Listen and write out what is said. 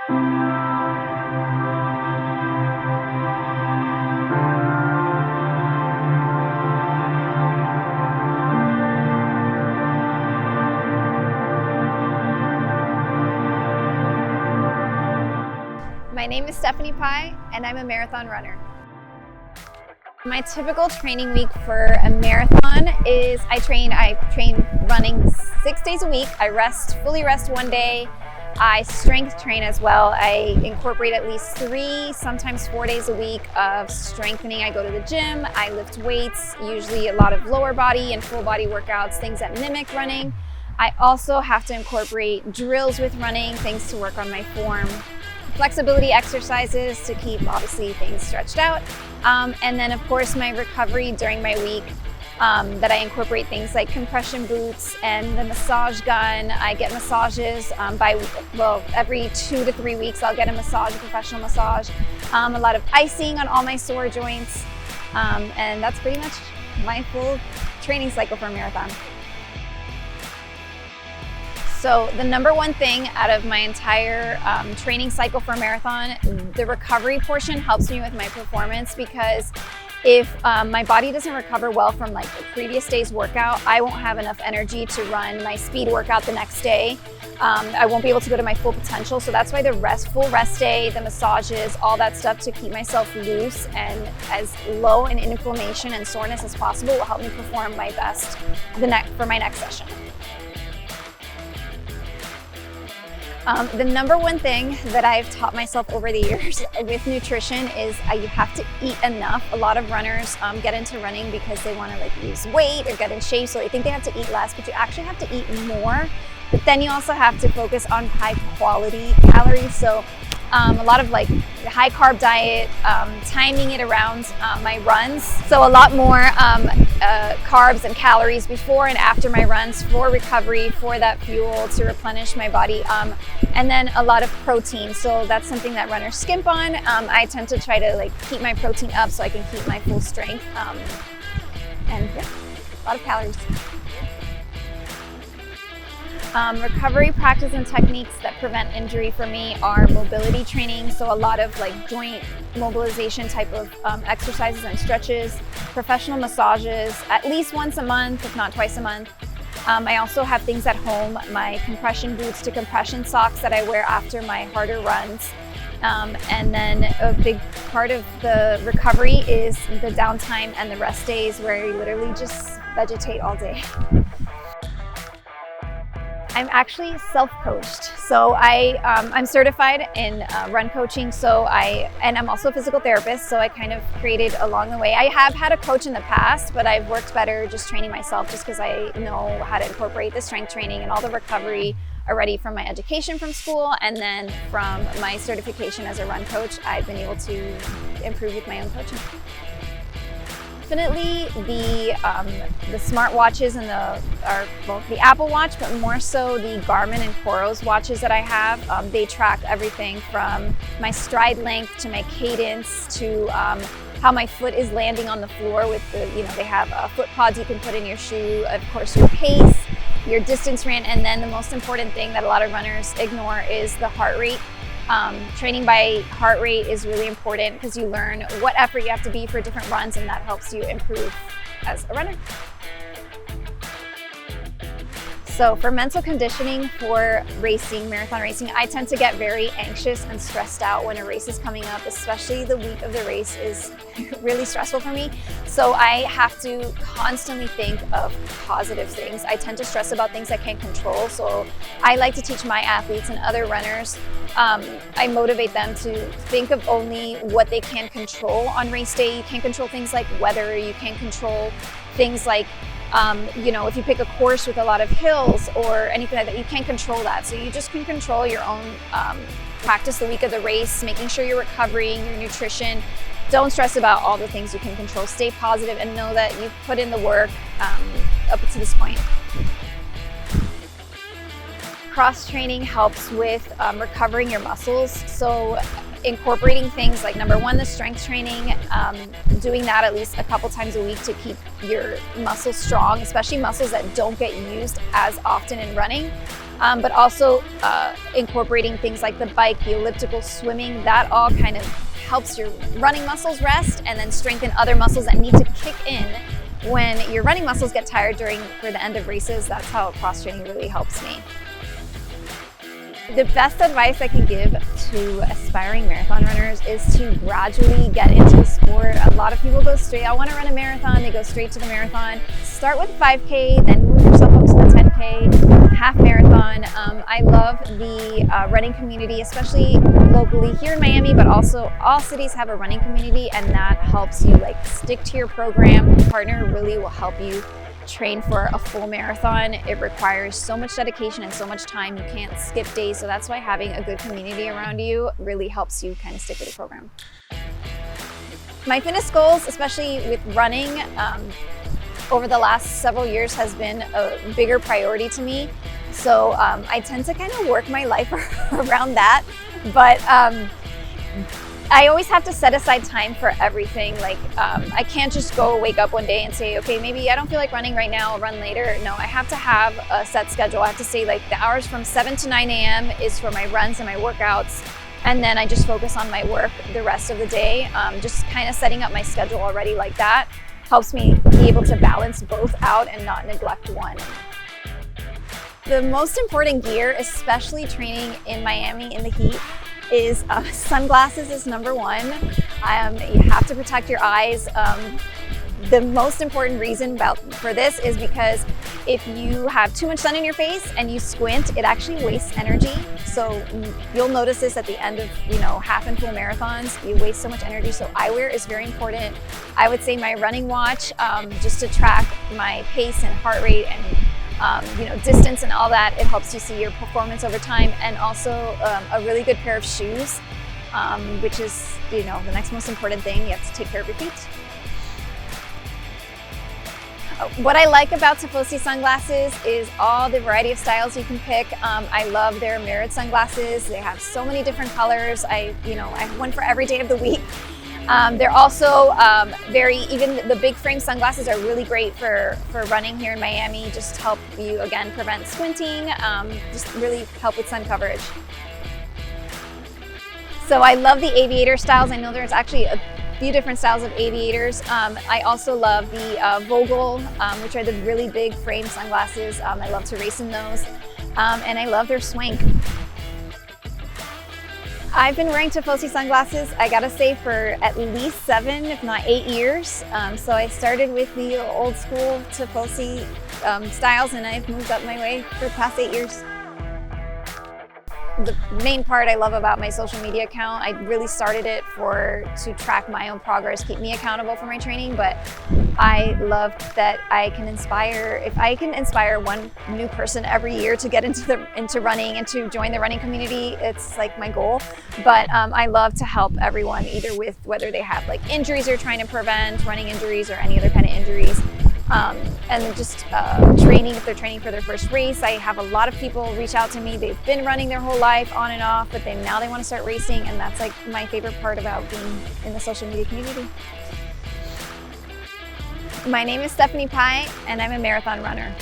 My name is Steph Pi, and I'm a marathon runner. My typical training week for a marathon is I train running 6 days a week. I fully rest one day. I strength train as well. I incorporate at least 3, sometimes 4 days a week of strengthening. I go to the gym, I lift weights, usually a lot of lower body and full body workouts, things that mimic running. I also have to incorporate drills with running, things to work on my form. Flexibility exercises to keep obviously things stretched out. And then of course my recovery during my week that I incorporate things like compression boots and the massage gun. I get massages every 2 to 3 weeks I'll get a professional massage. A lot of icing on all my sore joints. And that's pretty much my full training cycle for a marathon. So the number one thing out of my entire training cycle for a marathon, the recovery portion helps me with my performance, because if my body doesn't recover well from like the previous day's workout, I won't have enough energy to run my speed workout the next day. I won't be able to go to my full potential. So that's why the full rest day, the massages, all that stuff to keep myself loose and as low in inflammation and soreness as possible will help me perform my best for my next session. The number one thing that I've taught myself over the years with nutrition is you have to eat enough. A lot of runners get into running because they want to like lose weight or get in shape, so they think they have to eat less, but you actually have to eat more. But then you also have to focus on high quality calories. So a lot of like high carb diet, timing it around my runs. So a lot more carbs and calories before and after my runs for recovery, for that fuel to replenish my body. And then a lot of protein. So that's something that runners skimp on. I tend to try to like keep my protein up so I can keep my full strength. And yeah, a lot of calories. Recovery practice and techniques that prevent injury for me are mobility training, so a lot of like joint mobilization type of exercises and stretches, professional massages at least once a month, if not twice a month. I also have things at home, my compression boots to compression socks that I wear after my harder runs. And then a big part of the recovery is the downtime and the rest days where you literally just vegetate all day. I'm actually self-coached. So I'm certified in run coaching, and I'm also a physical therapist, so I kind of created along the way. I have had a coach in the past, but I've worked better just training myself just because I know how to incorporate the strength training and all the recovery already from my education from school, and then from my certification as a run coach, I've been able to improve with my own coaching. Definitely the smartwatches and the Apple Watch, but more so the Garmin and Coros watches that I have. They track everything from my stride length to my cadence to how my foot is landing on the floor with they have foot pods you can put in your shoe, of course your pace, your distance ran, and then the most important thing that a lot of runners ignore is the heart rate. Training by heart rate is really important because you learn what effort you have to be for different runs, and that helps you improve as a runner. So for mental conditioning for racing, marathon racing, I tend to get very anxious and stressed out when a race is coming up, especially the week of the race is really stressful for me. So I have to constantly think of positive things. I tend to stress about things I can't control. So I like to teach my athletes and other runners, I motivate them to think of only what they can control on race day. You can't control things like weather. You can't control things like if you pick a course with a lot of hills or anything like that, you can't control that. So you just can control your own practice the week of the race, making sure you're recovering, your nutrition. Don't stress about all the things you can control. Stay positive and know that you've put in the work up to this point. Cross training helps with recovering your muscles. So incorporating things like, number one, the strength training, doing that at least a couple times a week to keep your muscles strong, especially muscles that don't get used as often in running. but also incorporating things like the bike, the elliptical, swimming, that all kind of helps your running muscles rest and then strengthen other muscles that need to kick in when your running muscles get tired for the end of races. That's how cross training really helps me. The best advice I can give to aspiring marathon runners is to gradually get into the sport. A lot of people go straight, I want to run a marathon, they go straight to the marathon. Start with 5K, then move yourself up to the 10K, half marathon. I love the running community, especially locally here in Miami, but also all cities have a running community, and that helps you like stick to your program. The partner really will help you train for a full marathon. It requires so much dedication and so much time. You can't skip days, so that's why having a good community around you really helps you kind of stick with the program. My fitness goals, especially with running, over the last several years has been a bigger priority to me. So I tend to kind of work my life around that, but I always have to set aside time for everything. Like I can't just wake up one day and say, okay, maybe I don't feel like running right now, I'll run later. No, I have to have a set schedule. I have to say like the hours from 7 to 9 a.m. is for my runs and my workouts. And then I just focus on my work the rest of the day. Just kind of setting up my schedule already like that helps me be able to balance both out and not neglect one. The most important gear, especially training in Miami in the heat, is sunglasses is number one. You have to protect your eyes. The most important reason for this is because if you have too much sun in your face and you squint, it actually wastes energy. So you'll notice this at the end of half and full marathons. You waste so much energy. So eyewear is very important. I would say my running watch, just to track my pace and heart rate and distance and all that. It helps you see your performance over time, and also a really good pair of shoes, which is the next most important thing. You have to take care of your feet. What I like about Tifosi sunglasses is all the variety of styles you can pick. I love their mirrored sunglasses. They have so many different colors. I have one for every day of the week. They're also even the big frame sunglasses are really great for running here in Miami. Just help you, again, prevent squinting, just really help with sun coverage. So I love the aviator styles. I know there's actually a few different styles of aviators. I also love the Vogel, which are the really big frame sunglasses. I love to race in those. And I love their swank. I've been wearing Tifosi sunglasses, I gotta say, for at least 7, if not 8 years. So I started with the old school Tifosi styles, and I've moved up my way for the past 8 years. The main part I love about my social media account, I really started it to track my own progress, keep me accountable for my training, but I love that I can inspire, if I can inspire one new person every year to get into running and to join the running community, it's like my goal. But I love to help everyone, either with whether they have like injuries they're trying to prevent, running injuries or any other kind of injuries. And just training, if they're training for their first race. I have a lot of people reach out to me. They've been running their whole life on and off, but now they want to start racing, and that's like my favorite part about being in the social media community. My name is Steph Pi, and I'm a marathon runner.